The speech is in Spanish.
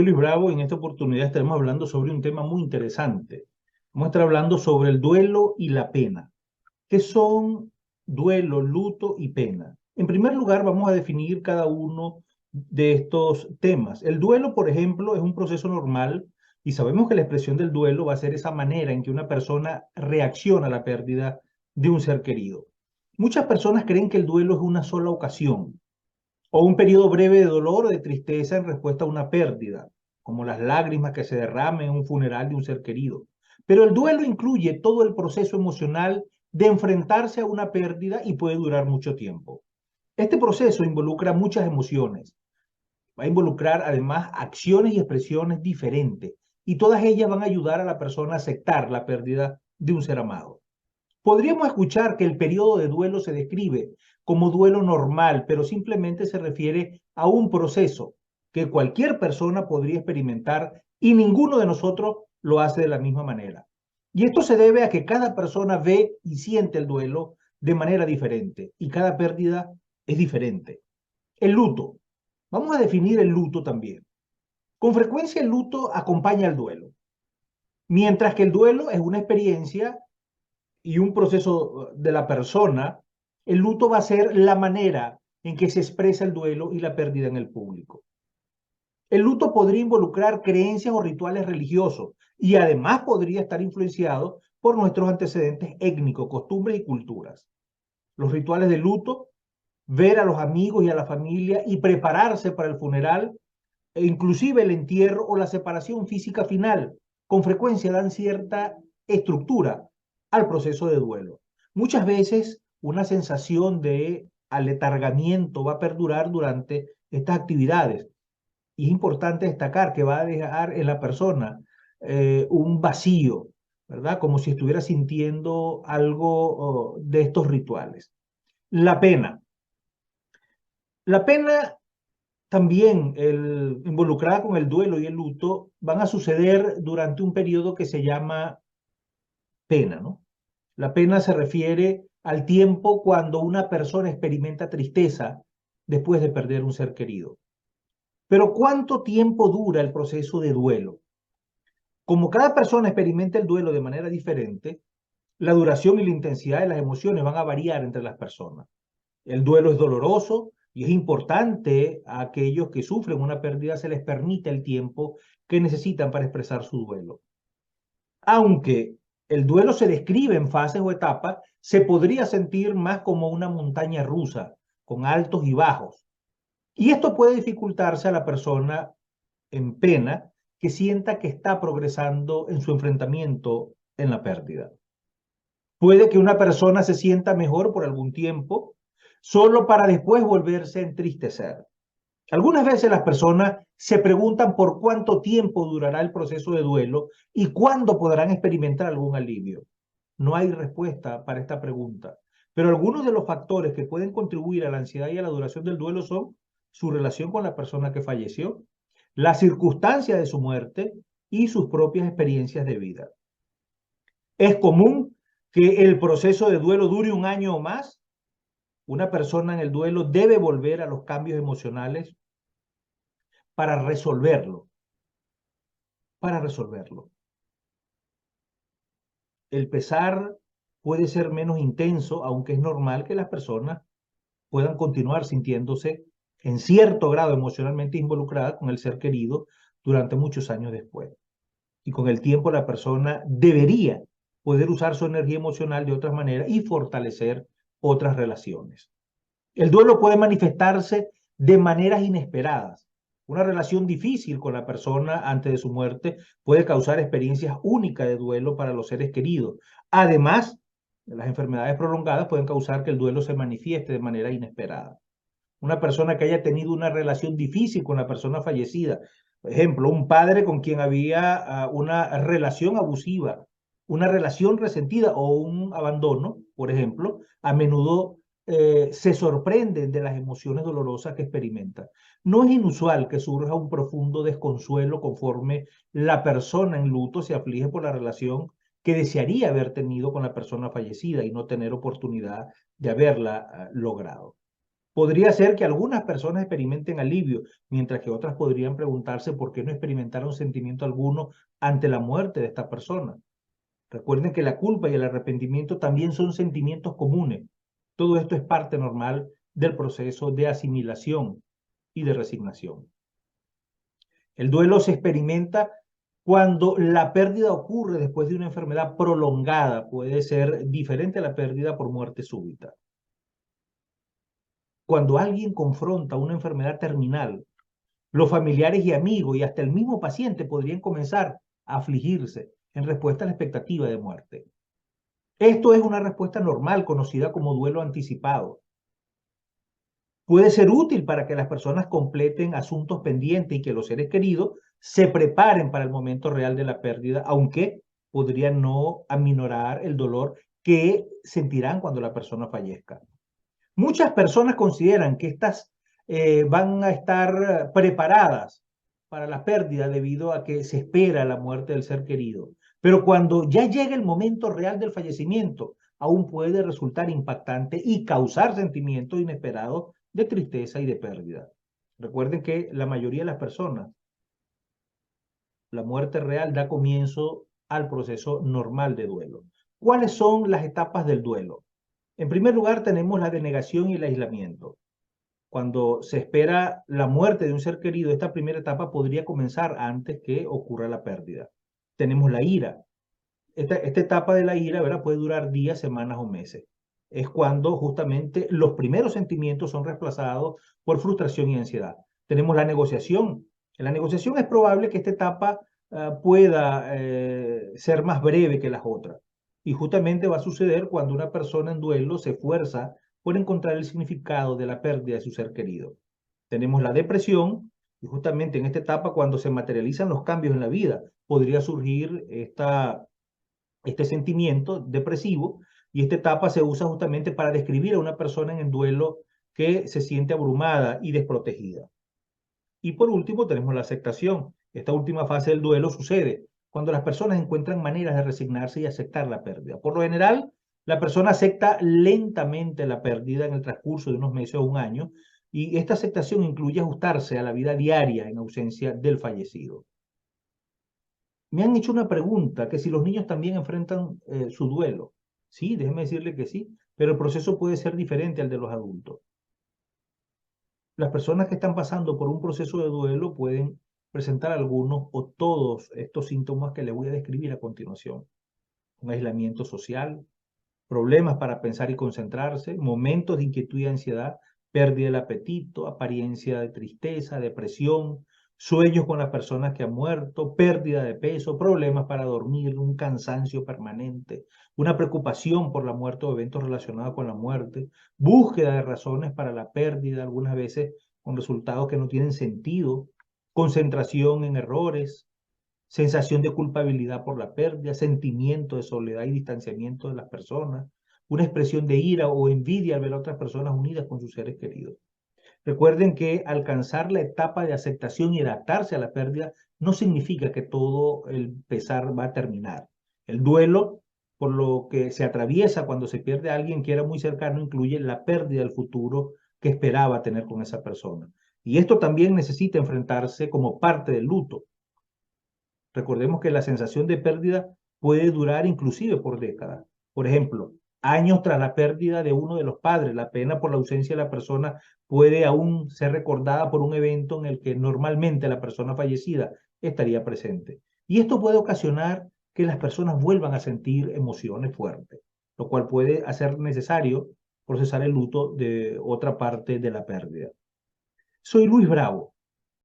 Luis Bravo. En esta oportunidad estaremos hablando sobre un tema muy interesante. Vamos a estar hablando sobre el duelo y la pena. ¿Qué son duelo, luto y pena? En primer lugar, vamos a definir cada uno de estos temas. El duelo, por ejemplo, es un proceso normal y sabemos que la expresión del duelo va a ser esa manera en que una persona reacciona a la pérdida de un ser querido. Muchas personas creen que el duelo es una sola ocasión o un periodo breve de dolor o de tristeza en respuesta a una pérdida, como las lágrimas que se derraman en un funeral de un ser querido. Pero el duelo incluye todo el proceso emocional de enfrentarse a una pérdida y puede durar mucho tiempo. Este proceso involucra muchas emociones, va a involucrar además acciones y expresiones diferentes, y todas ellas van a ayudar a la persona a aceptar la pérdida de un ser amado. Podríamos escuchar que el periodo de duelo se describe como duelo normal, pero simplemente se refiere a un proceso que cualquier persona podría experimentar y ninguno de nosotros lo hace de la misma manera. Y esto se debe a que cada persona ve y siente el duelo de manera diferente y cada pérdida es diferente. El luto. Vamos a definir el luto también. Con frecuencia el luto acompaña al duelo, mientras que el duelo es una experiencia y un proceso de la persona. El luto va a ser la manera en que se expresa el duelo y la pérdida en el público. El luto podría involucrar creencias o rituales religiosos y además podría estar influenciado por nuestros antecedentes étnicos, costumbres y culturas. Los rituales de luto, ver a los amigos y a la familia y prepararse para el funeral, e inclusive el entierro o la separación física final, con frecuencia dan cierta estructura al proceso de duelo. Muchas veces una sensación de aletargamiento va a perdurar durante estas actividades y es importante destacar que va a dejar en la persona un vacío, ¿verdad? Como si estuviera sintiendo algo de estos rituales. La pena. La pena también involucrada con el duelo y el luto van a suceder durante un periodo que se llama pena, ¿no? La pena se refiere al tiempo cuando una persona experimenta tristeza después de perder un ser querido. Pero ¿cuánto tiempo dura el proceso de duelo? Como cada persona experimenta el duelo de manera diferente, la duración y la intensidad de las emociones van a variar entre las personas. El duelo es doloroso y es importante a aquellos que sufren una pérdida se les permite el tiempo que necesitan para expresar su duelo. Aunque el duelo se describe en fases o etapas, se podría sentir más como una montaña rusa, con altos y bajos. Y esto puede dificultarse a la persona en pena que sienta que está progresando en su enfrentamiento en la pérdida. Puede que una persona se sienta mejor por algún tiempo, solo para después volverse a entristecer. Algunas veces las personas se preguntan por cuánto tiempo durará el proceso de duelo y cuándo podrán experimentar algún alivio. No hay respuesta para esta pregunta, pero algunos de los factores que pueden contribuir a la ansiedad y a la duración del duelo son su relación con la persona que falleció, la circunstancia de su muerte y sus propias experiencias de vida. Es común que el proceso de duelo dure un año o más. Una persona en el duelo debe volver a los cambios emocionales para resolverlo, para resolverlo. El pesar puede ser menos intenso, aunque es normal que las personas puedan continuar sintiéndose en cierto grado emocionalmente involucradas con el ser querido durante muchos años después. Y con el tiempo la persona debería poder usar su energía emocional de otras maneras y fortalecer otras relaciones. El duelo puede manifestarse de maneras inesperadas. Una relación difícil con la persona antes de su muerte puede causar experiencias únicas de duelo para los seres queridos. Además, las enfermedades prolongadas pueden causar que el duelo se manifieste de manera inesperada. Una persona que haya tenido una relación difícil con la persona fallecida, por ejemplo, un padre con quien había una relación abusiva, una relación resentida o un abandono, por ejemplo, a menudo se sorprenden de las emociones dolorosas que experimenta. No es inusual que surja un profundo desconsuelo conforme la persona en luto se aflige por la relación que desearía haber tenido con la persona fallecida y no tener oportunidad de haberla logrado. Podría ser que algunas personas experimenten alivio, mientras que otras podrían preguntarse por qué no experimentaron sentimiento alguno ante la muerte de esta persona. Recuerden que la culpa y el arrepentimiento también son sentimientos comunes. Todo esto es parte normal del proceso de asimilación y de resignación. El duelo se experimenta cuando la pérdida ocurre después de una enfermedad prolongada. Puede ser diferente a la pérdida por muerte súbita. Cuando alguien confronta una enfermedad terminal, los familiares y amigos y hasta el mismo paciente podrían comenzar a afligirse en respuesta a la expectativa de muerte. Esto es una respuesta normal conocida como duelo anticipado. Puede ser útil para que las personas completen asuntos pendientes y que los seres queridos se preparen para el momento real de la pérdida, aunque podría no aminorar el dolor que sentirán cuando la persona fallezca. Muchas personas consideran que estas van a estar preparadas para la pérdida debido a que se espera la muerte del ser querido. Pero cuando ya llega el momento real del fallecimiento, aún puede resultar impactante y causar sentimientos inesperados de tristeza y de pérdida. Recuerden que la mayoría de las personas, la muerte real da comienzo al proceso normal de duelo. ¿Cuáles son las etapas del duelo? En primer lugar, tenemos la denegación y el aislamiento. Cuando se espera la muerte de un ser querido, esta primera etapa podría comenzar antes que ocurra la pérdida. Tenemos la ira. Esta etapa de la ira, ¿verdad?, puede durar días, semanas o meses. Es cuando justamente los primeros sentimientos son reemplazados por frustración y ansiedad. Tenemos la negociación. En la negociación es probable que esta etapa pueda ser más breve que las otras. Y justamente va a suceder cuando una persona en duelo se esfuerza por encontrar el significado de la pérdida de su ser querido. Tenemos la depresión, y justamente en esta etapa, cuando se materializan los cambios en la vida, podría surgir este sentimiento depresivo, y esta etapa se usa justamente para describir a una persona en el duelo que se siente abrumada y desprotegida. Y por último tenemos la aceptación. Esta última fase del duelo sucede cuando las personas encuentran maneras de resignarse y aceptar la pérdida. Por lo general, la persona acepta lentamente la pérdida en el transcurso de unos meses o un año, y esta aceptación incluye ajustarse a la vida diaria en ausencia del fallecido. Me han hecho una pregunta, que si los niños también enfrentan su duelo. Sí, déjeme decirle que sí, pero el proceso puede ser diferente al de los adultos. Las personas que están pasando por un proceso de duelo pueden presentar algunos o todos estos síntomas que les voy a describir a continuación. Un aislamiento social, problemas para pensar y concentrarse, momentos de inquietud y ansiedad, pérdida del apetito, apariencia de tristeza, depresión, sueños con las personas que han muerto, pérdida de peso, problemas para dormir, un cansancio permanente, una preocupación por la muerte o eventos relacionados con la muerte, búsqueda de razones para la pérdida, algunas veces con resultados que no tienen sentido, concentración en errores, sensación de culpabilidad por la pérdida, sentimiento de soledad y distanciamiento de las personas, una expresión de ira o envidia al ver a otras personas unidas con sus seres queridos. Recuerden que alcanzar la etapa de aceptación y adaptarse a la pérdida no significa que todo el pesar va a terminar. El duelo, por lo que se atraviesa cuando se pierde a alguien que era muy cercano, incluye la pérdida del futuro que esperaba tener con esa persona. Y esto también necesita enfrentarse como parte del luto. Recordemos que la sensación de pérdida puede durar inclusive por décadas. Por ejemplo, años tras la pérdida de uno de los padres, la pena por la ausencia de la persona puede aún ser recordada por un evento en el que normalmente la persona fallecida estaría presente. Y esto puede ocasionar que las personas vuelvan a sentir emociones fuertes, lo cual puede hacer necesario procesar el luto de otra parte de la pérdida. Soy Luis Bravo.